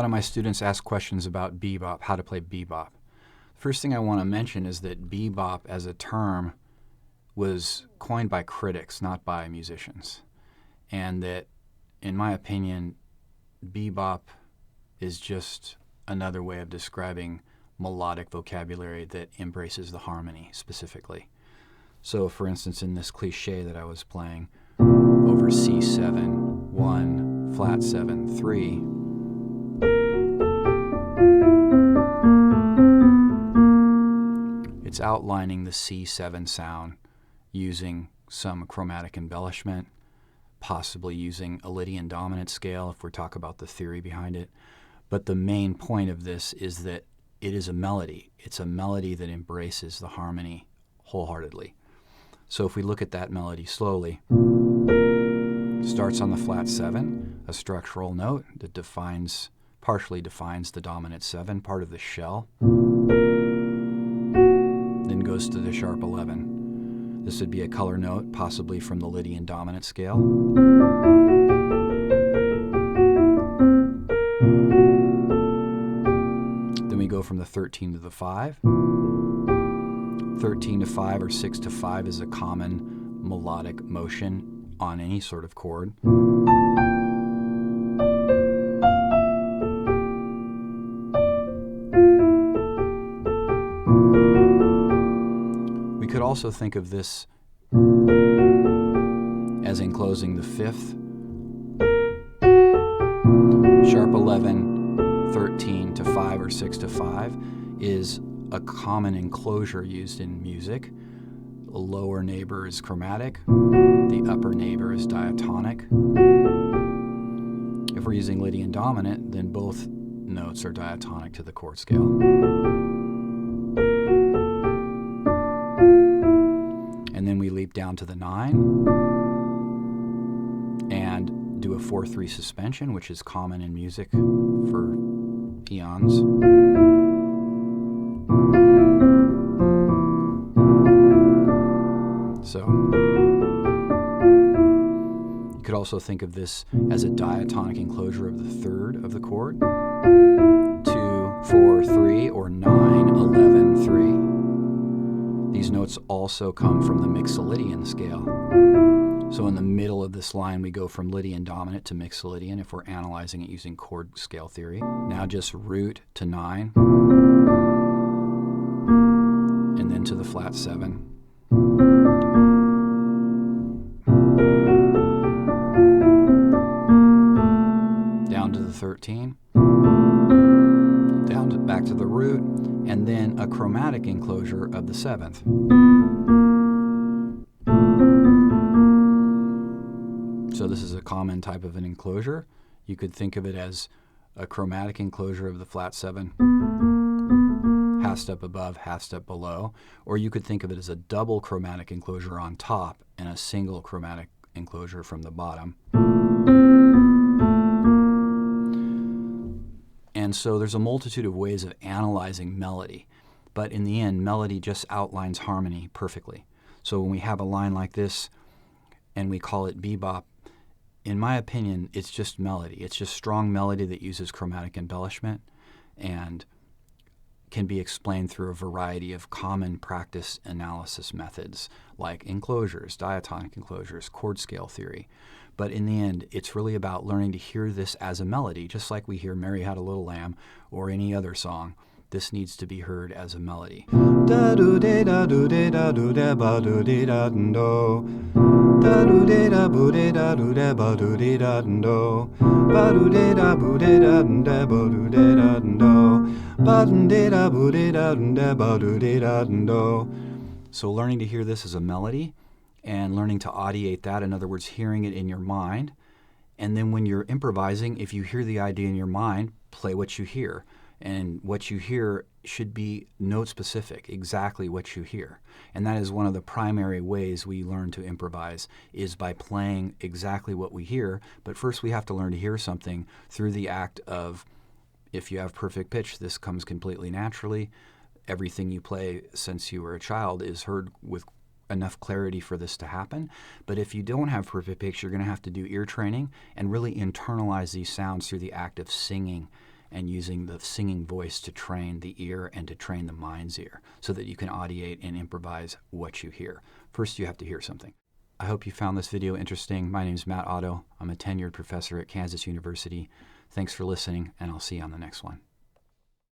of my students ask questions about bebop, how to play bebop. First thing I want to mention is that bebop as a term was coined by critics, not by musicians. And that, in my opinion, bebop is just another way of describing melodic vocabulary that embraces the harmony specifically. So, for instance, in this cliche that I was playing, over C7, 1, flat 7, 3, it's outlining the C7 sound using some chromatic embellishment, possibly using a Lydian dominant scale if we talk about the theory behind it. But the main point of this is that it is a melody. It's a melody that embraces the harmony wholeheartedly. So if we look at that melody slowly, it starts on the flat 7, a structural note that partially defines the dominant 7, part of the shell, then goes to the sharp 11. This would be a color note, possibly from the Lydian dominant scale. Then we go from the 13 to the 5. 13 to 5 or 6 to 5 is a common melodic motion on any sort of chord. We could also think of this as enclosing the 5th, sharp 11, 13 to 5 or 6 to 5 is a common enclosure used in music. The lower neighbor is chromatic, the upper neighbor is diatonic. If we're using Lydian dominant, then both notes are diatonic to the chord scale. And then we leap down to the 9 and do a 4-3 suspension, which is common in music for eons. So you could also think of this as a diatonic enclosure of the 3rd of the chord. 2, 4, 3, or 9, 11, 3. These notes also come from the Mixolydian scale. So in the middle of this line, we go from Lydian dominant to Mixolydian if we're analyzing it using chord scale theory. Now just root to 9, and then to the flat 7. Down to the 13, back to the root, and then a chromatic enclosure of the 7th. So this is a common type of an enclosure. You could think of it as a chromatic enclosure of the flat 7, half step above, half step below, or you could think of it as a double chromatic enclosure on top and a single chromatic enclosure from the bottom. And so there's a multitude of ways of analyzing melody, but in the end, melody just outlines harmony perfectly. So when we have a line like this and we call it bebop, in my opinion, it's just melody. It's just strong melody that uses chromatic embellishment and can be explained through a variety of common practice analysis methods like enclosures, diatonic enclosures, chord scale theory. But in the end, it's really about learning to hear this as a melody, just like we hear Mary Had a Little Lamb or any other song. This needs to be heard as a melody. So learning to hear this as a melody and learning to audiate that, in other words, hearing it in your mind. And then when you're improvising, if you hear the idea in your mind, play what you hear. And what you hear should be note-specific, exactly what you hear. And that is one of the primary ways we learn to improvise, is by playing exactly what we hear. But first we have to learn to hear something through the act of, if you have perfect pitch, this comes completely naturally. Everything you play since you were a child is heard with enough clarity for this to happen. But if you don't have perfect pitch, you're going to have to do ear training and really internalize these sounds through the act of singing and using the singing voice to train the ear and to train the mind's ear so that you can audiate and improvise what you hear. First, you have to hear something. I hope you found this video interesting. My name is Matt Otto. I'm a tenured professor at Kansas University. Thanks for listening, and I'll see you on the next one.